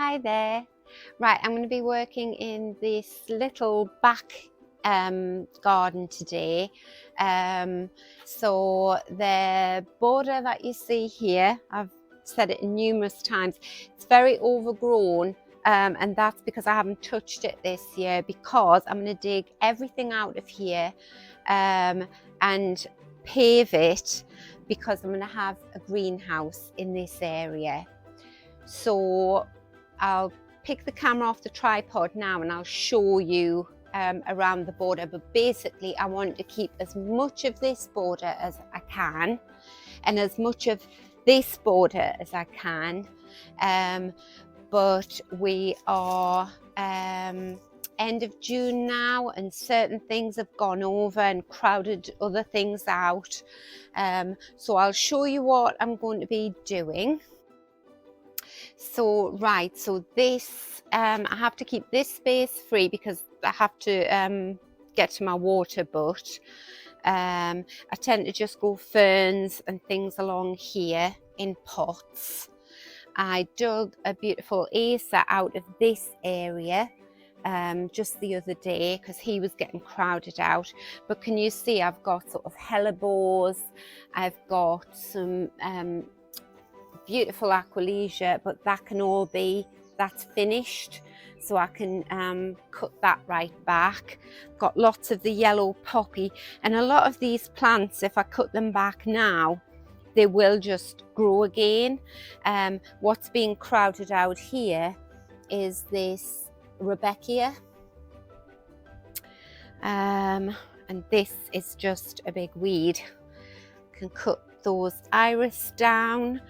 Hi there. Right, I'm going to be working in this little back garden today. So the border that you see here, I've said it numerous times, it's very overgrown, and that's because I haven't touched it this year, because I'm going to dig everything out of here and pave it, because I'm going to have a greenhouse in this area. So I'll pick the camera off the tripod now and I'll show you around the border, but basically I want to keep as much of this border as I can and as much of this border as I can, but we are end of June now, and certain things have gone over and crowded other things out, so I'll show you what I'm going to be doing. So this, I have to keep this space free because I have to get to my water butt. I tend to just grow ferns and things along here in pots. I dug a beautiful acer out of this area just the other day because he was getting crowded out. But can you see I've got sort of hellebores, I've got some beautiful aquilegia, but that can all be, that's finished, so I can cut that right back. Got lots of the yellow poppy, and a lot of these plants, if I cut them back now, they will just grow again. What's being crowded out here is this Rebecca, and this is just a big weed. Can cut those iris down.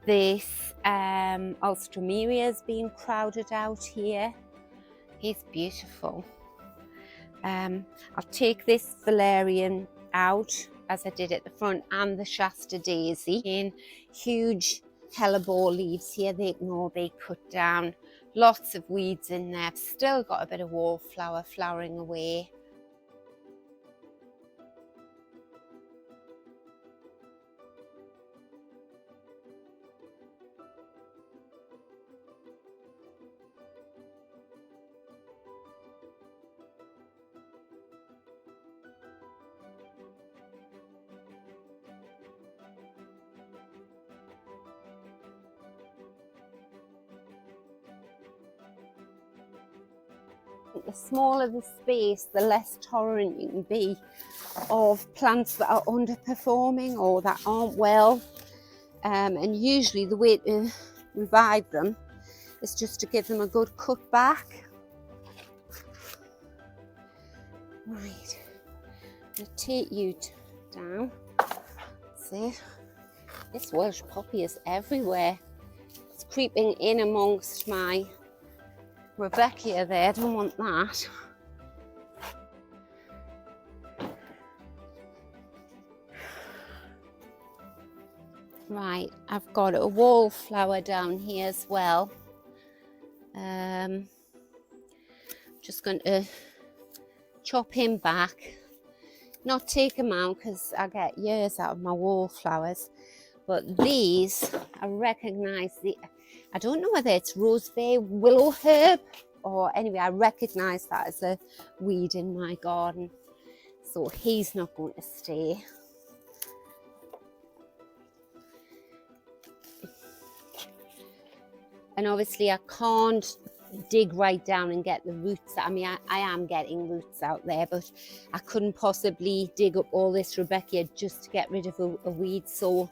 This Alstroemeria is being crowded out here. He's beautiful. I'll take this valerian out, as I did at the front, and the Shasta Daisy. In huge hellebore leaves here, they can all be cut down. Lots of weeds in there. Still got a bit of wallflower flowering away. The smaller the space, the less tolerant you can be of plants that are underperforming or that aren't well. And usually the way to revive them is just to give them a good cut back. Right, I'm going to take you down. See, this Welsh poppy is everywhere. It's creeping in amongst my Rebecca there. I don't want that. Right, I've got a wallflower down here as well. Just going to chop him back, not take him out because I get years out of my wallflowers. But these, I recognise I don't know whether it's rosebay willow herb, or anyway, I recognise that as a weed in my garden. So he's not going to stay. And obviously I can't dig right down and get the roots. I mean, I am getting roots out there, but I couldn't possibly dig up all this Rebecca just to get rid of a weed. So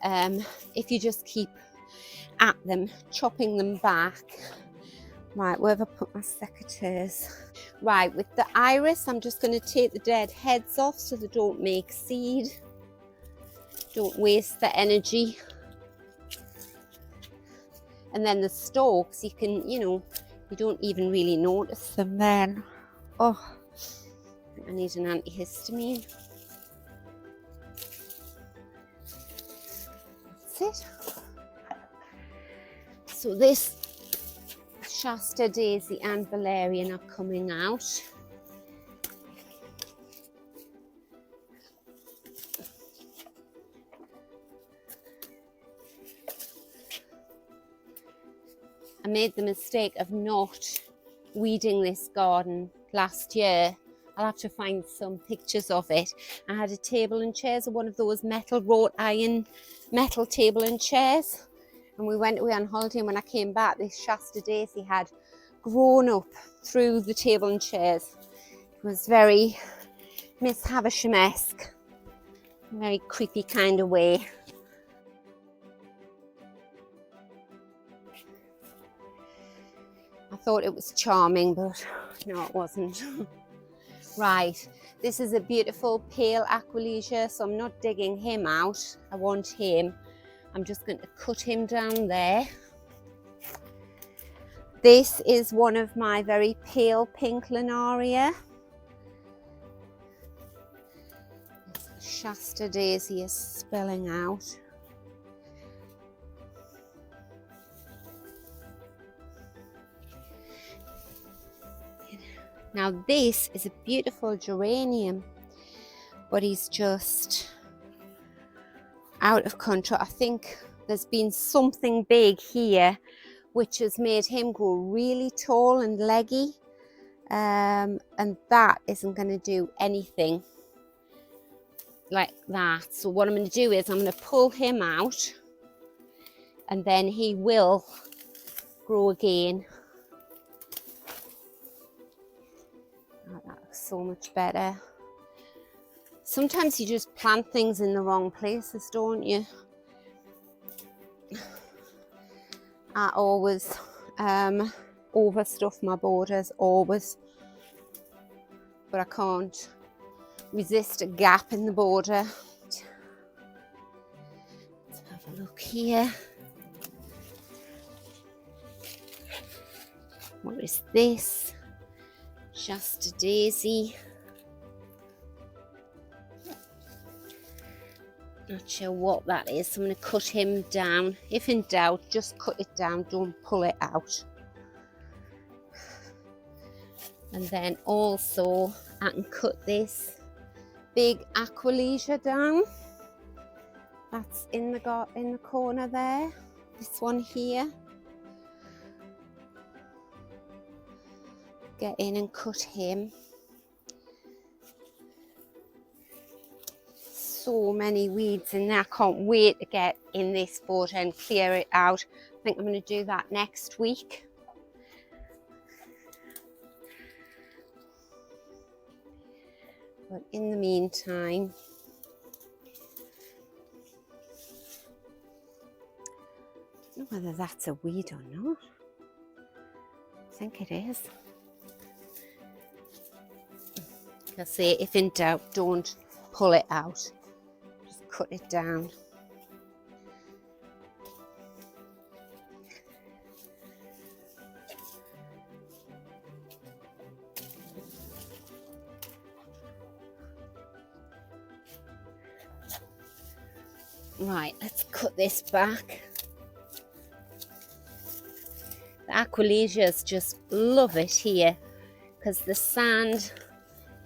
if you just keep at them, chopping them back. Right, where have I put my secateurs? Right, with the iris, I'm just going to take the dead heads off so they don't make seed. Don't waste the energy. And then the stalks, you can, you don't even really notice them then. Oh, I need an antihistamine. That's it. So this Shasta Daisy and valerian are coming out. I made the mistake of not weeding this garden last year. I'll have to find some pictures of it. I had a table and chairs, one of those metal wrought iron metal table and chairs, and we went away on holiday, and when I came back, this Shasta Daisy had grown up through the table and chairs. It was very Miss Havisham-esque, very creepy kind of way. I thought it was charming, but no, it wasn't. Right, this is a beautiful pale Aquilegia, so I'm not digging him out. I want him. I'm just going to cut him down there. This is one of my very pale pink Linaria. Shasta Daisy is spilling out. Now this is a beautiful geranium, but he's just out of control. I think there's been something big here which has made him grow really tall and leggy, and that isn't going to do anything like that. So what I'm going to do is I'm going to pull him out, and then he will grow again. Oh, that looks so much better. Sometimes you just plant things in the wrong places, don't you? I always overstuff my borders, always. But I can't resist a gap in the border. Let's have a look here. What is this? Shasta Daisy. Not sure what that is, so I'm going to cut him down. If in doubt, just cut it down, don't pull it out. And then also I can cut this big Aquilegia down. That's in the corner there. This one here. Get in and cut him. So many weeds in there. I can't wait to get in this border and clear it out. I think I'm going to do that next week. But in the meantime, I don't know whether that's a weed or not. I think it is. Like I say, if in doubt, don't pull it out. Just cut it down. Right, let's cut this back. The Aquilegias just love it here because the sand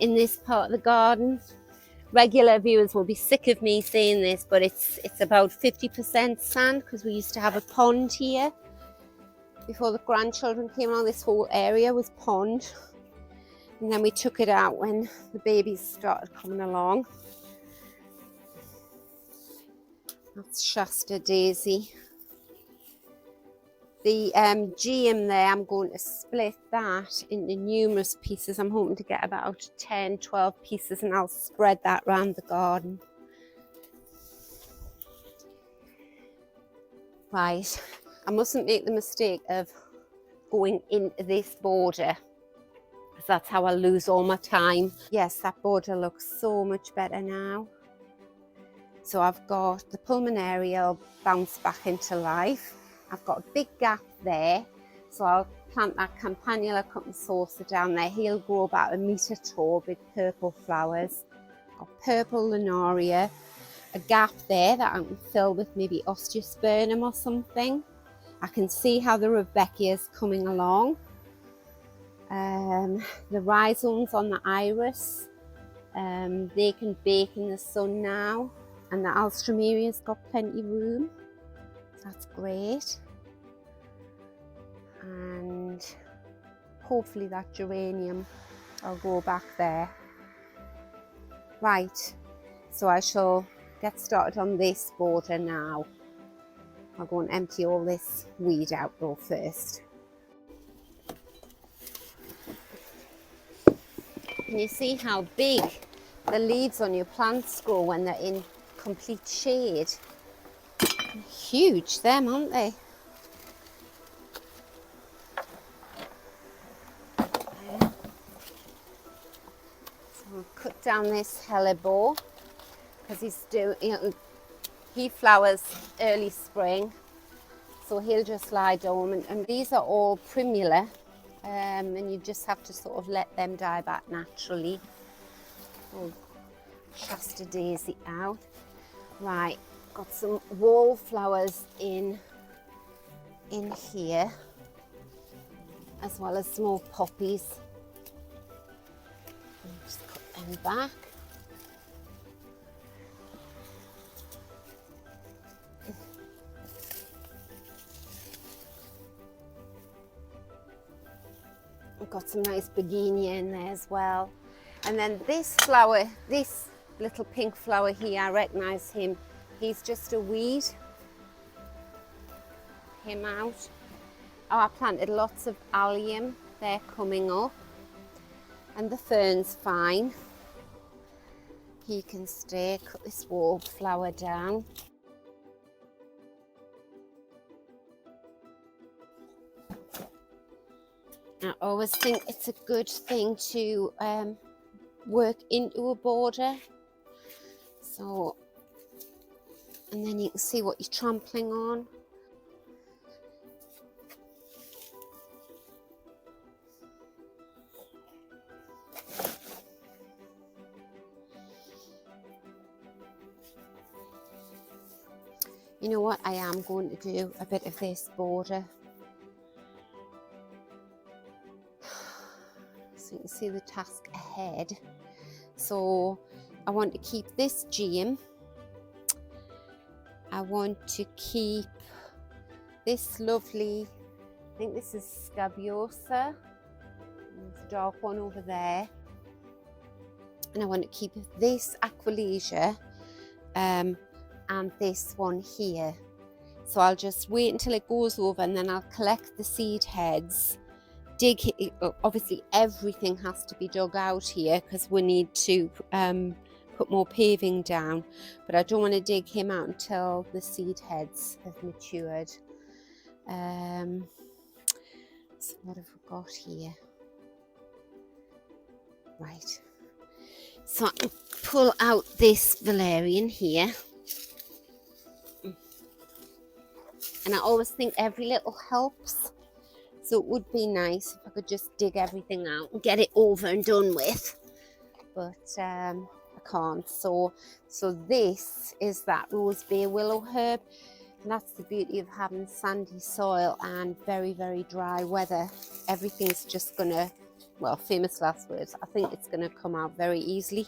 in this part of the garden, regular viewers will be sick of me saying this, but it's about 50% sand because we used to have a pond here. Before the grandchildren came along, this whole area was pond. And then we took it out when the babies started coming along. That's Shasta Daisy. The GM there, I'm going to split that into numerous pieces. I'm hoping to get about 10, 12 pieces, and I'll spread that around the garden. Right, I mustn't make the mistake of going into this border, because that's how I lose all my time. Yes, that border looks so much better now. So I've got the pulmonaria bounce back into life. I've got a big gap there, so I'll plant that Campanula cut and saucer down there. He'll grow about 1 metre tall, big purple flowers. Got purple Linaria, a gap there that I can fill with maybe Osteospermum or something. I can see how the Rebecca is coming along. The rhizomes on the iris, they can bake in the sun now, and the Alströmeria's got plenty of room. That's great. and hopefully that geranium will go back there. Right, so I shall get started on this border now. I'll go and empty all this weed out though first. Can you see how big the leaves on your plants grow when they're in complete shade? Huge them, aren't they? So I'll cut down this hellebore because he flowers early spring, so he'll just lie dormant. And these are all primula, and you just have to sort of let them die back naturally. Oh, Shasta Daisy out. Right, got some wallflowers in here, as well as some more poppies. Just cut them back. I've got some nice begonia in there as well. And then this flower, this little pink flower here, I recognise him. He's just a weed. Him out. Oh, I planted lots of allium. They're coming up. And the fern's fine. He can stay. Cut this wallflower down. I always think it's a good thing to work into a border. So, and then you can see what you're trampling on. You know what? I am going to do a bit of this border. So you can see the task ahead. So I want to keep this gem. I want to keep this lovely, I think this is scabiosa. There's a dark one over there. And I want to keep this Aquilegia and this one here. So I'll just wait until it goes over and then I'll collect the seed heads. Dig it, obviously everything has to be dug out here because we need to put more paving down, but I don't want to dig him out until the seed heads have matured. So what have we got here? Right, so I can pull out this valerian here, and I always think every little helps. So it would be nice if I could just dig everything out and get it over and done with, but I can't. So this is that rose bay willow herb, and that's the beauty of having sandy soil and very, very dry weather. Everything's just gonna, well, famous last words, I think it's gonna come out very easily.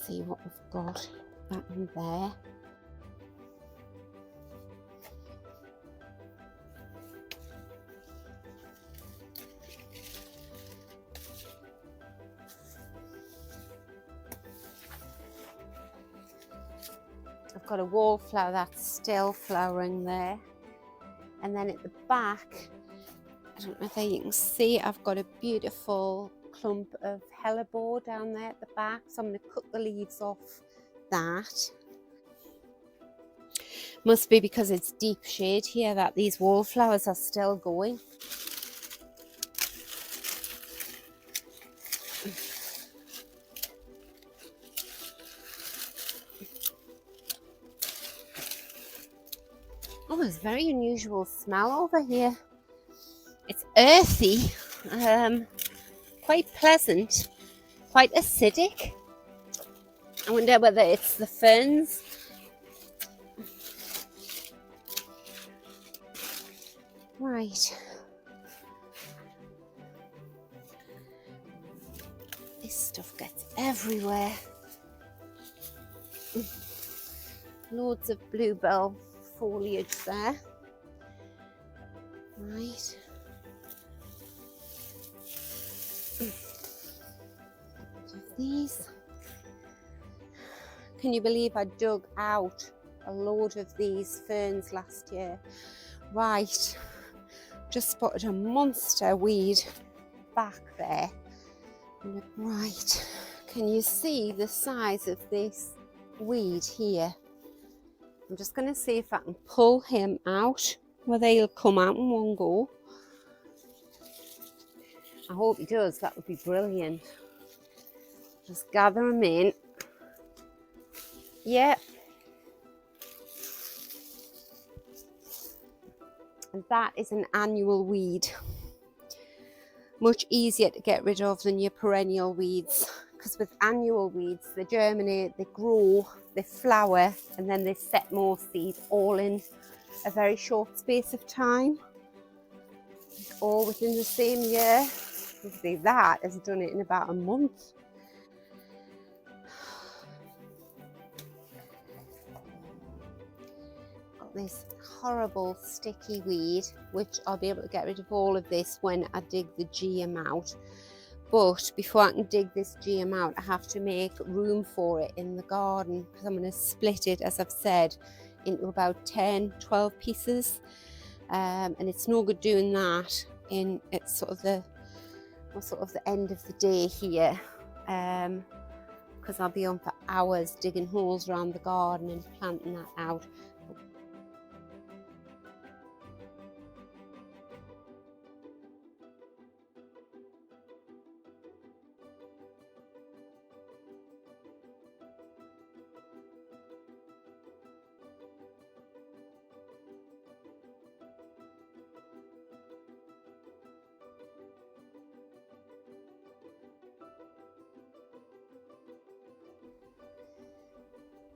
See what we've got, that one there. I've got a wallflower that's still flowering there. And then at the back, I don't know if you can see, I've got a beautiful clump of hellebore down there at the back, so I'm going to cut the leaves off that. Must be because it's deep shade here that these wallflowers are still going. Oh, there's a very unusual smell over here. It's earthy, quite pleasant, quite acidic. I wonder whether it's the ferns. Right. This stuff gets everywhere. Loads of bluebell foliage there. Right. These. Can you believe I dug out a load of these ferns last year? Right. Just spotted a monster weed back there. Right. Can you see the size of this weed here? I'm just going to see if I can pull him out, whether he'll come out in one go. I hope he does, that would be brilliant. Just gather him in. Yep. And that is an annual weed. Much easier to get rid of than your perennial weeds. Because with annual weeds, they germinate, they grow, they flower, and then they set more seed all in a very short space of time. All within the same year. You see, that has done it in about a month. Got this horrible sticky weed, which I'll be able to get rid of all of this when I dig the GM out. But before I can dig this GM out, I have to make room for it in the garden, because I'm going to split it, as I've said, into about 10, 12 pieces. And it's no good doing that in it's sort of the end of the day here, because I'll be on for hours digging holes around the garden and planting that out.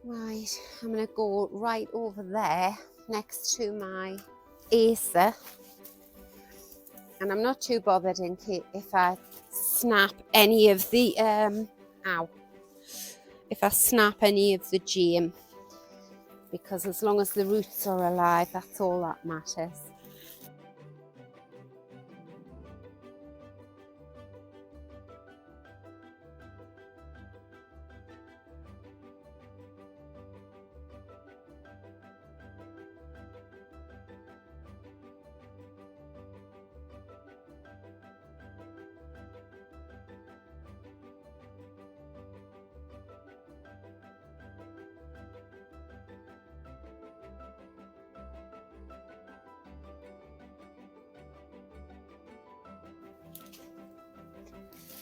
Right, I'm going to go right over there next to my Acer, and I'm not too bothered in case if I snap any of the if I snap any of the GM, because as long as the roots are alive, that's all that matters.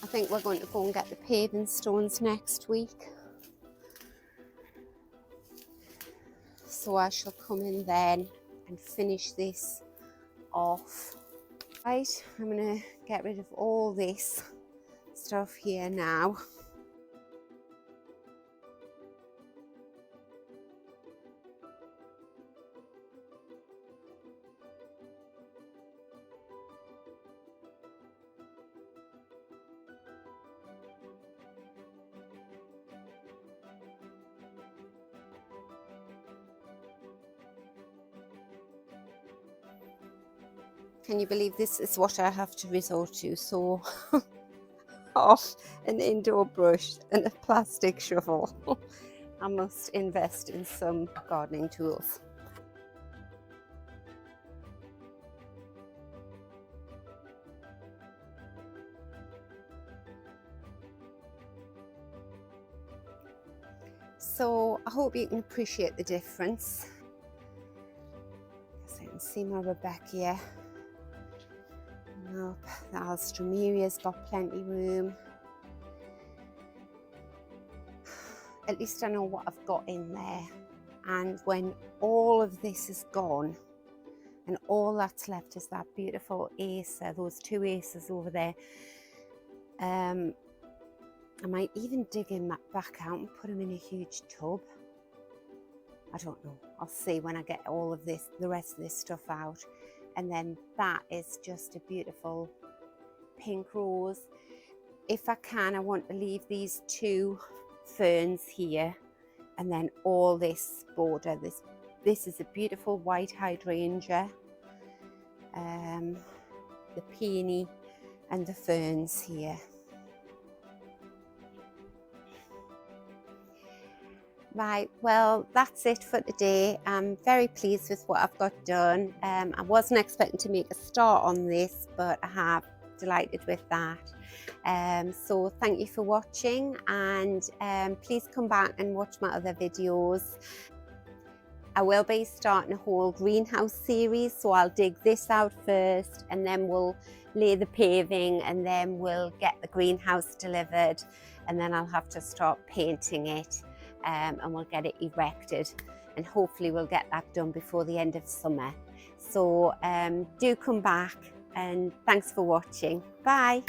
I think we're going to go and get the paving stones next week. So I shall come in then and finish this off. Right, I'm going to get rid of all this stuff here now. Can you believe this is what I have to resort to? So off an indoor brush and a plastic shovel. I must invest in some gardening tools. So I hope you can appreciate the difference. So you can see my Rebecca. Nope, the Alstromeria's got plenty room. At least I know what I've got in there. And when all of this is gone and all that's left is that beautiful Acer, those two Acers over there, I might even dig him back out and put him in a huge tub. I don't know. I'll see when I get all of this, the rest of this stuff out. And then that is just a beautiful pink rose. if I can, I want to leave these 2 ferns here, and then all this border. This is a beautiful white hydrangea, the peony and the ferns here. Right, well, that's it for today. I'm very pleased with what I've got done. I wasn't expecting to make a start on this, but I have. Delighted with that. So thank you for watching, and please come back and watch my other videos. I will be starting a whole greenhouse series, so I'll dig this out first, and then we'll lay the paving, and then we'll get the greenhouse delivered, and then I'll have to start painting it, and we'll get it erected, and hopefully we'll get that done before the end of summer. So do come back, and thanks for watching. Bye.